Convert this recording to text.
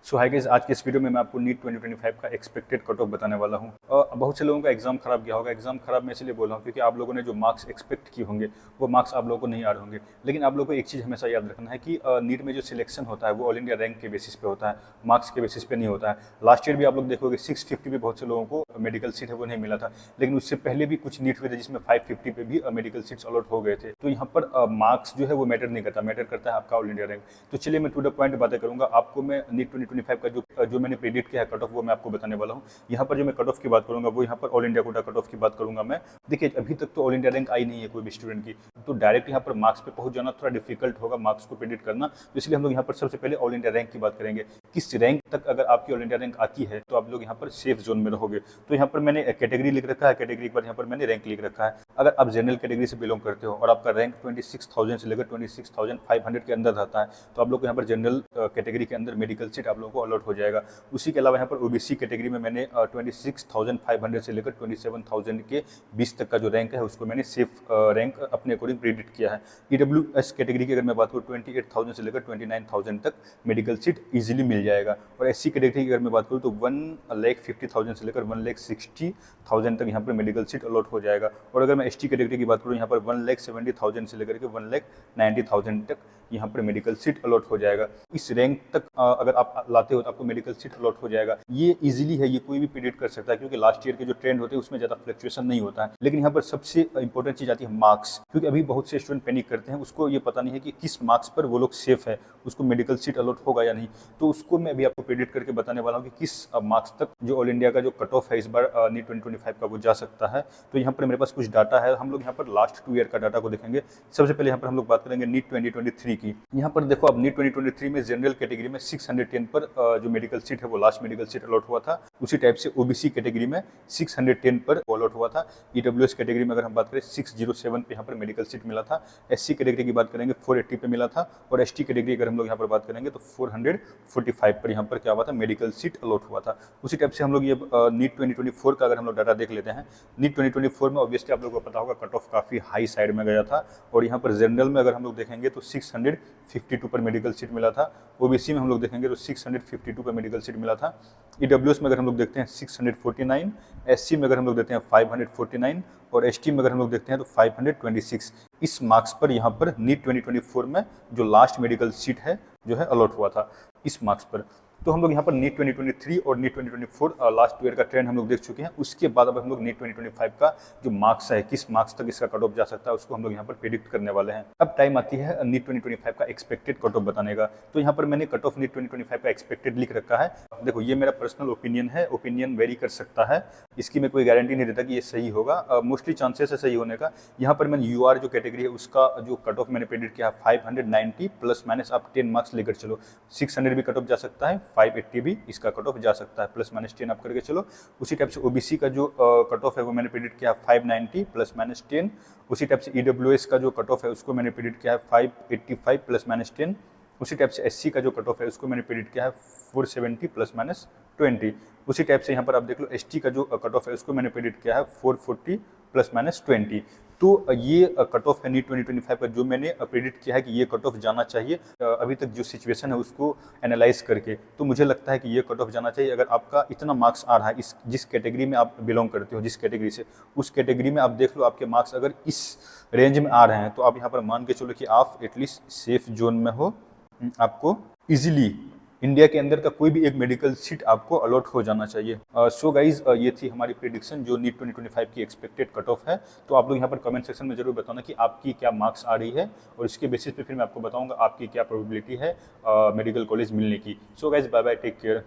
सो hi guys, आज के इस वीडियो में मैं आपको नीट 2025 का एक्सपेक्टेड कट ऑफ बताने वाला हूँ। बहुत से लोगों का एग्जाम खराब गया होगा। एग्जाम खराब मैं इसलिए बोल रहा हूँ क्योंकि आप लोगों ने जो मार्क्स एक्सपेक्ट किए होंगे वो मार्क्स आप लोगों को नहीं आ रहे होंगे। लेकिन आप लोगों को एक चीज़ हमेशा याद रखना है कि नीट में जो सिलेक्शन होता है वो ऑल इंडिया रैंक के बेसिस पे होता है, मार्क्स के बेसिस पे नहीं होता है। लास्ट ईयर भी आप लोग देखोगे 650 पे बहुत से लोगों को मेडिकल सीट है वो नहीं मिला था, लेकिन उससे पहले भी कुछ नीट हुए थे जिसमें 550 पे भी मेडिकल सीट्स अलॉट हो गए थे। तो यहाँ पर मार्क्स जो है वो मैटर नहीं करता, मैटर करता है आपका ऑल इंडिया रैंक। तो चलिए मैं टू द पॉइंट बातें करूँगा। आपको मैं नीट 2025 का जो मैंने प्रेडिक्ट किया है कट ऑफ वो मैं आपको बताने वाला हूँ। यहाँ पर जो मैं कट ऑफ की बात करूँगा वो यहाँ पर all India quota cut off की बात करूँगा मैं। देखिए अभी तक तो ऑल इंडिया रैंक आई नहीं है कोई भी स्टूडेंट की, तो डायरेक्ट यहाँ पर मार्क्स पे पहुँच जाना थोड़ा डिफिकल्ट होगा मार्क्स को प्रेडिक्ट करना। तो इसलिए हम लोग यहाँ पर सबसे पहले ऑल इंडिया रैंक की बात करेंगे। किस रैंक तक अगर आपकी ऑल इंडिया रैंक आती है तो आप लोग यहाँ पर सेफ जोन में रहोगे। तो यहाँ पर मैंने कैटेगरी लिख रखा है, कैटेगरी के बाद यहाँ पर मैंने रैंक लिख रखा है। अगर आप जनरल कैटेगरी से बिलोंग करते हो और आपका रैंक 26,000 से लेकर 26,500 के अंदर रहता है तो आप लोग को यहाँ पर जनरल कैटेगरी के अंदर मेडिकल सीट आप लोगों को अलॉट हो जाएगा। उसी के अलावा यहाँ पर ओबीसी कैटेगरी में मैंने 26,500 से लेकर 27,000 के बीच तक का जो रैंक है उसको मैंने सेफ रैंक अपने अकॉर्डिंग प्रेडिक्ट किया है। ईडब्ल्यूएस कैटेगरी की अगर मैं बात करूँ 28,000 से लेकर 29,000 तक मेडिकल सीट इजीली मिल जाएगा। और एससी कैटेगरी की अगर मैं बात करूँ तो 1,50,000 से लेकर 1,60,000 तक यहाँ पर मेडिकल सीट अलॉट हो जाएगा। और अगर मैं एसटी कैटेगरी की बात करूँ यहाँ पर 1,70,000 से लेकर के 1,90,000 तक यहाँ पर मेडिकल सीट अलॉट हो जाएगा। इस रैंक तक अगर आप लाते हो तो आपको मेडिकल सीट अलॉट हो जाएगा। ये इजीली है, ये कोई भी प्रेडिक्ट कर सकता है क्योंकि लास्ट ईयर के जो ट्रेंड होते हैं उसमें ज़्यादा फ्लक्चुएशन नहीं होता है। लेकिन यहाँ पर सबसे इंपॉर्टेंट चीज़ आती है मार्क्स, क्योंकि अभी बहुत से स्टूडेंट पैनिक करते हैं, उसको ये पता नहीं है कि किस मार्क्स पर वो लोग सेफ है, उसको मेडिकल सीट अलॉट होगा या नहीं। तो उसको मैं अभी आपको प्रेडिक्ट करके बताने वाला हूँ कि किस मार्क्स तक जो ऑल इंडिया का जो कट ऑफ है इस बार नीट 2025 का वो जा सकता है। तो यहाँ पर मेरे पास कुछ डाटा है, हम लोग यहाँ पर लास्ट 2 ईयर का डाटा को देखेंगे। सबसे पहले यहाँ पर हम लोग बात करेंगे नीट 2023 की। यहाँ पर देखो अब नीट 2023 में जनरल कैटेगरी में 610 पर जो मेडिकल सीट है वो लास्ट मेडिकल सीट अलॉट हुआ था। उसी टाइप से ओबीसी कैटेगरी में 610 पर अलॉट हुआ था। ईडब्ल्यूएस कैटेगरी में अगर हम बात करें 607 पे यहाँ पर मेडिकल सीट मिला था। एससी कैटेगरी की बात करेंगे 480 पे मिला था। और एसटी कैटेगरी अगर हम लोग यहाँ पर बात करेंगे तो 445 पर यहाँ पर क्या हुआ था, मेडिकल सीट अलॉट हुआ था। उसी टाइप से हम लोग ये नीट 2024 का अगर हम लोग डाटा देख लेते हैं, नीट 2024 में ऑब्वियसली आप लोगों को पता होगा कट ऑफ काफ़ी हाई साइड में गया था। और यहाँ पर जनरल में अगर हम लोग देखेंगे तो 652 पर मेडिकल सीट मिला था। ओबीसी में हम लोग देखेंगे तो 652 पर मेडिकल सीट मिला था। ईडब्ल्यूएस में अगर हम लोग देखते हैं 649, एससी में अगर हम लोग देखते हैं 549 और एसटी में अगर हम लोग देखते हैं तो 526। इस मार्क्स पर यहाँ पर नीट 2024 में जो लास्ट मेडिकल सीट है जो है अलॉट हुआ था इस मार्क्स पर। तो हम लोग यहाँ पर नीट 2023 और नीट 2024 लास्ट ईयर का ट्रेंड हम लोग देख चुके हैं। उसके बाद अब हम लोग नीट 2025 का जो मार्क्स है, किस मार्क्स तक इसका कट ऑफ जा सकता है, उसको हम लोग यहाँ पर प्रेडिक्ट करने वाले हैं। अब टाइम आती है नीट 2025 का एक्सपेक्टेड कट ऑफ बताने का। तो यहाँ पर मैंने कट ऑफ नीट 2025 का एक्सपेक्टेड लिख रखा है। देखो ये मेरा पर्सनल ओपिनियन है, ओपिनियन वेरी कर सकता है, इसकी मैं कोई गारंटी नहीं देता कि ये सही होगा। मोस्टली चांसेस है सही होने का। यहाँ पर मैंने यूआर जो कैटेगरी है उसका जो कट ऑफ मैंने प्रेडिक्ट किया 590 प्लस माइनस आप 10 मार्क्स लेकर चलो। 600 भी कट ऑफ जा सकता है, 580 भी इसका कट ऑफ जा सकता है, प्लस माइनस 10 आप करके चलो। उसी टाइप से ओबीसी का जो कट ऑफ है वो मैंने प्रेडिक्ट किया 590 प्लस माइनस 10। उसी टाइप से ईडब्ल्यूएस का जो कट ऑफ है उसको मैंने प्रेडिक्ट किया है 585 प्लस माइनस 10। उसी टाइप से एससी का जो कट ऑफ है उसको मैंने प्रेडिक्ट किया है 470 प्लस माइनस 20। उसी टाइप से यहाँ पर आप देख लो एसटी का जो कट ऑफ है उसको मैंने प्रेडिक्ट किया है 440 प्लस माइनस 20। तो ये कट ऑफ है नीट 2025 का जो मैंने प्रेडिक्ट किया है कि ये कट ऑफ जाना चाहिए। अभी तक जो सिचुएशन है उसको एनालाइज करके तो मुझे लगता है कि ये कट ऑफ जाना चाहिए। अगर आपका इतना मार्क्स आ रहा है इस जिस कैटेगरी में आप बिलोंग करते हो, जिस कैटेगरी से, उस कैटेगरी में आप देख लो आपके मार्क्स अगर इस रेंज में आ रहे हैं तो आप यहाँ पर मान के चलो कि आप एटलीस्ट सेफ जोन में हो। आपको इजीली इंडिया के अंदर का कोई भी एक मेडिकल सीट आपको अलॉट हो जाना चाहिए। सो गाइज ये थी हमारी प्रेडिक्शन जो नीट 2025 की एक्सपेक्टेड कट ऑफ है। तो आप लोग यहाँ पर कमेंट सेक्शन में जरूर बताना कि आपकी क्या मार्क्स आ रही है और इसके बेसिस पे फिर मैं आपको बताऊंगा आपकी क्या प्रोबेबिलिटी है मेडिकल कॉलेज मिलने की। So guys bye bye, take care.